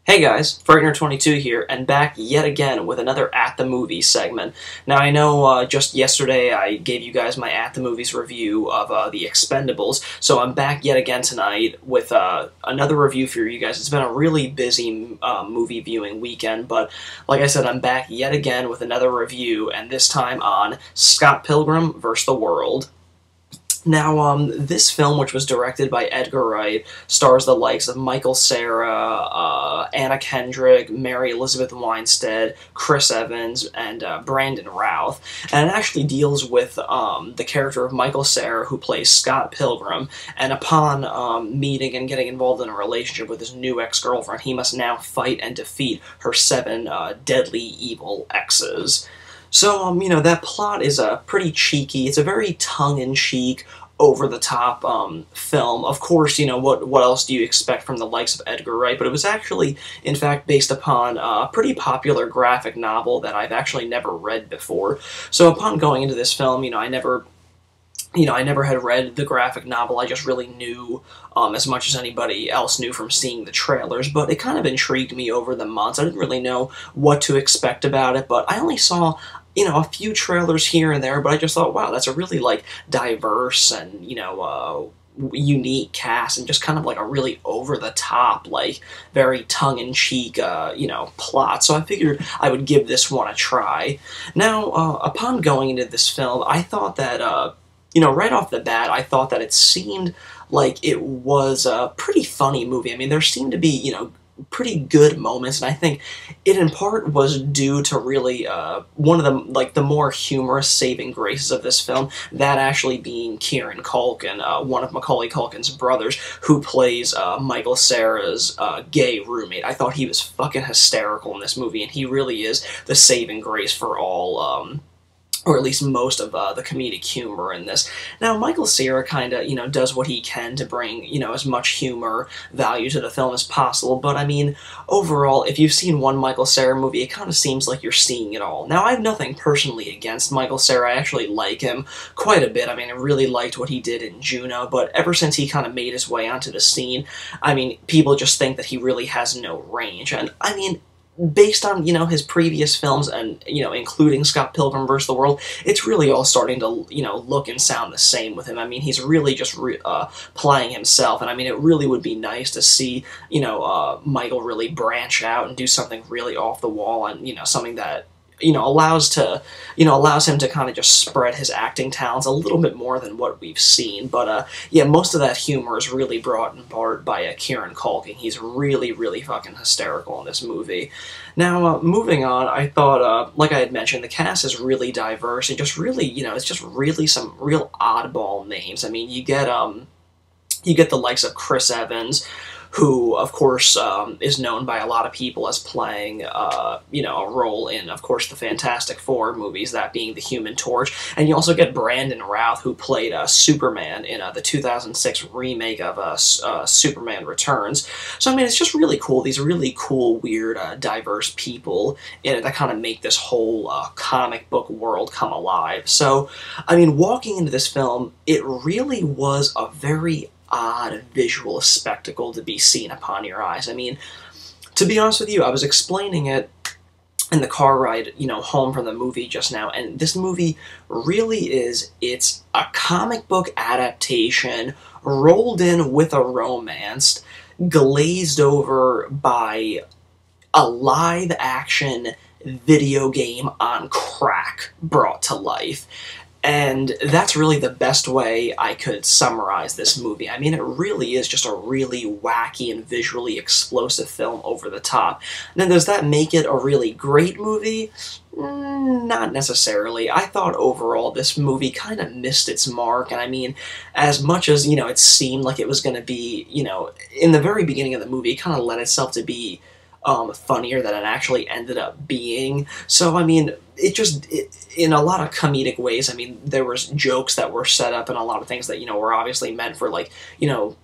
Hey guys, Frightener22 here, and back yet again with another At the Movies segment. Now I know just yesterday I gave you guys my At the Movies review of The Expendables, so I'm back yet again tonight with another review for you guys. It's been a really busy movie viewing weekend, but like I said, I'm back yet again with another review, and this time on Scott Pilgrim vs. The World. Now, this film, which was directed by Edgar Wright, stars the likes of Michael Cera, Anna Kendrick, Mary Elizabeth Winstead, Chris Evans, and Brandon Routh. And it actually deals with the character of Michael Cera, who plays Scott Pilgrim, and upon meeting and getting involved in a relationship with his new ex-girlfriend, he must now fight and defeat her 7 deadly evil exes. So, you know, that plot is pretty cheeky. It's a very tongue-in-cheek, over-the-top film. Of course, you know, what else do you expect from the likes of Edgar Wright? But it was actually, in fact, based upon a pretty popular graphic novel that I've actually never read before. So upon going into this film, I never had read the graphic novel. I just really knew as much as anybody else knew from seeing the trailers, but it kind of intrigued me over the months. I didn't really know what to expect about it, but I only saw a few trailers here and there, but I just thought, wow, that's a really, diverse and, unique cast, and just kind of, a really over-the-top, very tongue-in-cheek, plot. So I figured I would give this one a try. Now, upon going into this film, I thought that, right off the bat, I thought that it seemed like it was a pretty funny movie. I mean, there seemed to be, pretty good moments, and I think it in part was due to really one of the more humorous saving graces of this film, that actually being Kieran Culkin, one of Macaulay Culkin's brothers, who plays Michael Cera's gay roommate. I thought he was fucking hysterical in this movie, and he really is the saving grace for all or at least most of the comedic humor in this. Now, Michael Cera kind of, does what he can to bring, as much humor value to the film as possible, but, I mean, overall, if you've seen one Michael Cera movie, it kind of seems like you're seeing it all. Now, I have nothing personally against Michael Cera. I actually like him quite a bit. I mean, I really liked what he did in Juno, but ever since he kind of made his way onto the scene, I mean, people just think that he really has no range, and, I mean, based on, his previous films and, including Scott Pilgrim vs. The World, it's really all starting to, look and sound the same with him. I mean, he's really just playing himself, and I mean, it really would be nice to see, Michael really branch out and do something really off the wall, and, something that, allows him to kind of just spread his acting talents a little bit more than what we've seen. But, yeah, most of that humor is really brought in part by Kieran Culkin. He's really, really fucking hysterical in this movie. Now, moving on, I thought, like I had mentioned, the cast is really diverse, and just really, it's just really some real oddball names. I mean, you get the likes of Chris Evans, who, of course, is known by a lot of people as playing, a role in, of course, the Fantastic Four movies, that being the Human Torch. And you also get Brandon Routh, who played Superman in the 2006 remake of Superman Returns. So, I mean, it's just really cool. These really cool, weird, diverse people in it that kind of make this whole comic book world come alive. So, I mean, walking into this film, it really was a very odd visual spectacle to be seen upon your eyes. I mean, to be honest with you, I was explaining it in the car ride, home from the movie just now, and this movie really it's a comic book adaptation rolled in with a romance, glazed over by a live-action video game on crack brought to life. And that's really the best way I could summarize this movie. I mean, it really is just a really wacky and visually explosive film over the top. Now, does that make it a really great movie? Not necessarily. I thought overall this movie kind of missed its mark, and I mean, as much as, it seemed like it was going to be, in the very beginning of the movie, it kind of led itself to be funnier than it actually ended up being. So, I mean, in a lot of comedic ways, I mean, there was jokes that were set up and a lot of things that, were obviously meant for,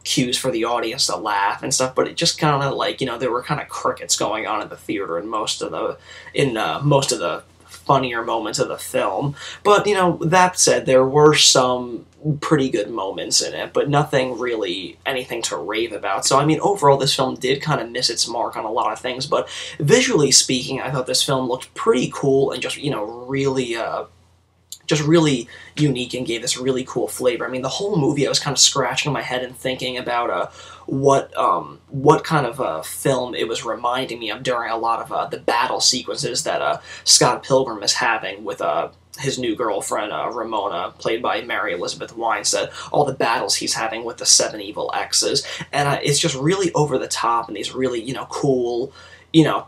cues for the audience to laugh and stuff, but it just kind of, there were kind of crickets going on in the theater in most of the funnier moments of the film. But, you know, that said, there were some pretty good moments in it, but nothing really anything to rave about. So, I mean, overall, this film did kind of miss its mark on a lot of things, but visually speaking, I thought this film looked pretty cool and just, you know, really unique and gave this really cool flavor. I mean, the whole movie, I was kind of scratching my head and thinking about what kind of film it was reminding me of during a lot of the battle sequences that Scott Pilgrim is having with his new girlfriend, Ramona, played by Mary Elizabeth Winstead, all the battles he's having with the 7 evil exes. And it's just really over the top and these really, you know, cool, you know,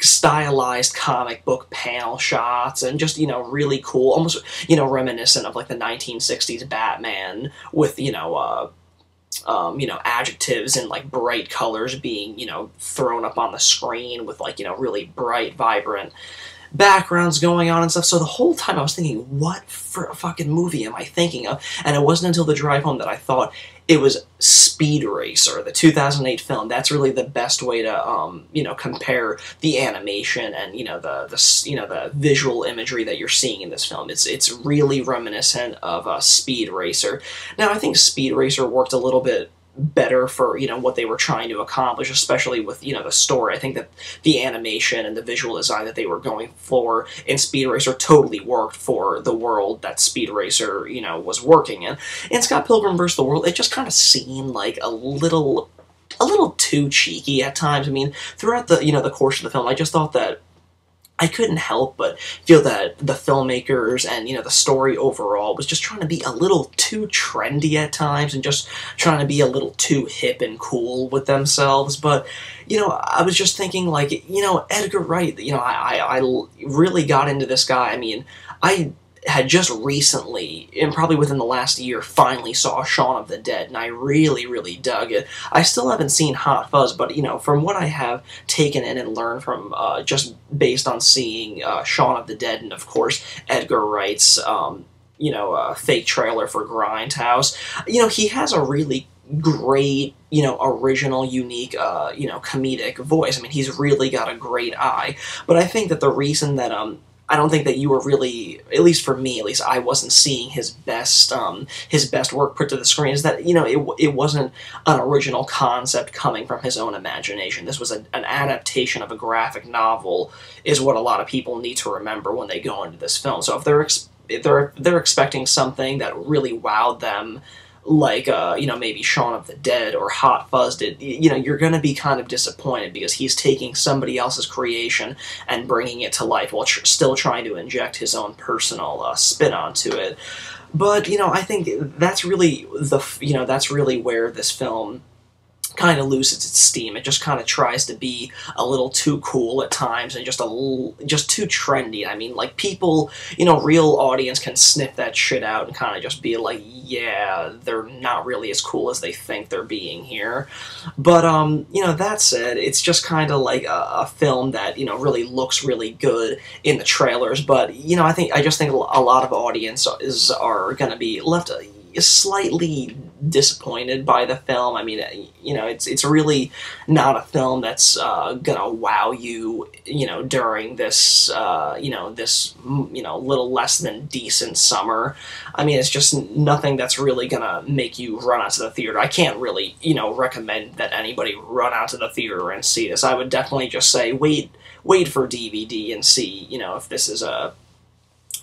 stylized comic book panel shots and just, you know, really cool, almost, you know, reminiscent of like the 1960s Batman with, you know, adjectives and like bright colors being, you know, thrown up on the screen with like, you know, really bright, vibrant backgrounds going on and stuff. So the whole time I was thinking, what fucking movie am I thinking of? And it wasn't until the drive home that I thought it was Speed Racer, the 2008 film. That's really the best way to, you know, compare the animation and, you know, the visual imagery that you're seeing in this film. It's really reminiscent of Speed Racer. Now, I think Speed Racer worked a little bit better for, you know, what they were trying to accomplish, especially with, you know, the story. I think that the animation and the visual design that they were going for in Speed Racer totally worked for the world that Speed Racer, you know, was working in. In Scott Pilgrim vs. The World, it just kind of seemed like a little too cheeky at times. I mean, throughout the, you know, the course of the film, I just thought that I couldn't help but feel that the filmmakers and, you know, the story overall was just trying to be a little too trendy at times and just trying to be a little too hip and cool with themselves. But, you know, I was just thinking, like, you know, Edgar Wright, you know, I really got into this guy. I mean, I had just recently, and probably within the last year, finally saw Shaun of the Dead, and I really, really dug it. I still haven't seen Hot Fuzz, but, you know, from what I have taken in and learned from, just based on seeing Shaun of the Dead, and of course, Edgar Wright's, you know, fake trailer for Grindhouse, you know, he has a really great, you know, original, unique, you know, comedic voice. I mean, he's really got a great eye, but I think that the reason that, I don't think that you were really, at least for me, at least I wasn't seeing his best work put to the screen, is that, you know, it wasn't an original concept coming from his own imagination. This was an adaptation of a graphic novel, is what a lot of people need to remember when they go into this film. So if they're expecting something that really wowed them, like, you know, maybe Shaun of the Dead or Hot Fuzz did, you know, you're going to be kind of disappointed because he's taking somebody else's creation and bringing it to life while still trying to inject his own personal spin onto it. But, you know, I think that's really that's really where this film kind of loses its steam. It just kind of tries to be a little too cool at times and just too trendy. I mean, like, people, you know, real audience can sniff that shit out and kind of just be like, yeah, they're not really as cool as they think they're being here. But, you know, that said, it's just kind of like a film that, you know, really looks really good in the trailers, but, you know, I just think a lot of audiences are going to be left slightly disappointed by the film. I mean, you know, it's really not a film that's gonna wow you, you know, during this, you know, little less than decent summer. I mean, it's just nothing that's really gonna make you run out to the theater. I can't really, you know, recommend that anybody run out to the theater and see this. I would definitely just say wait for DVD and see, you know, if this is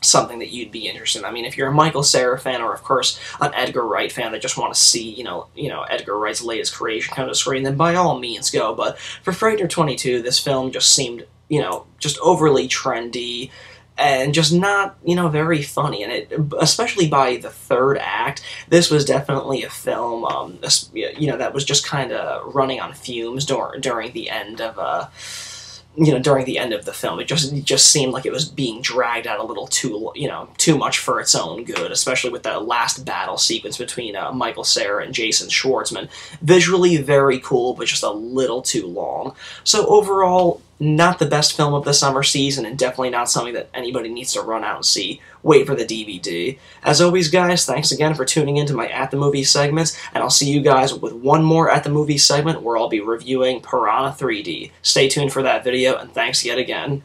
something that you'd be interested in. I mean, if you're a Michael Cera fan, or of course an Edgar Wright fan that just want to see, you know, Edgar Wright's latest creation come to screen, then by all means go. But for Frightener 22, this film just seemed, you know, just overly trendy and just not, you know, very funny. And it, especially by the third act, this was definitely a film, you know, that was just kind of running on fumes during the end of during the end of the film. It just seemed like it was being dragged out a little too much for its own good, especially with the last battle sequence between Michael Cera and Jason Schwartzman. Visually very cool, but just a little too long. So overall, not the best film of the summer season, and definitely not something that anybody needs to run out and see. Wait for the DVD. As always, guys, thanks again for tuning into my At the Movies segments, and I'll see you guys with one more At the Movies segment where I'll be reviewing Piranha 3D. Stay tuned for that video, and thanks yet again.